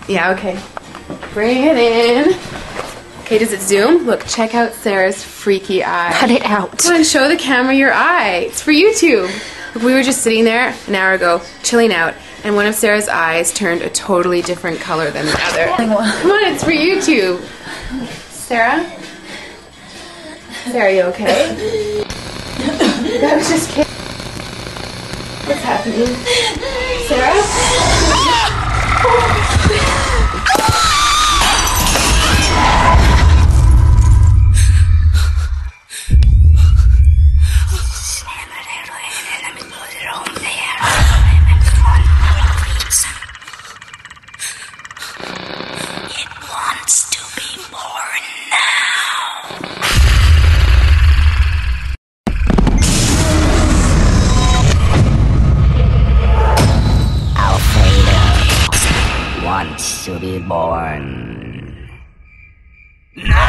Yeah, okay. Bring it in. Okay, does it zoom? Look, check out Sarah's freaky eye. Cut it out. Come on, show the camera your eye. It's for YouTube. Look, we were just sitting there an hour ago, chilling out, and one of Sarah's eyes turned a totally different color than the other. Come on, it's for YouTube. Sarah? Sarah, are you okay? That was just kidding. What's happening? Sarah? It wants to be born now. Alfredo wants to be born. No!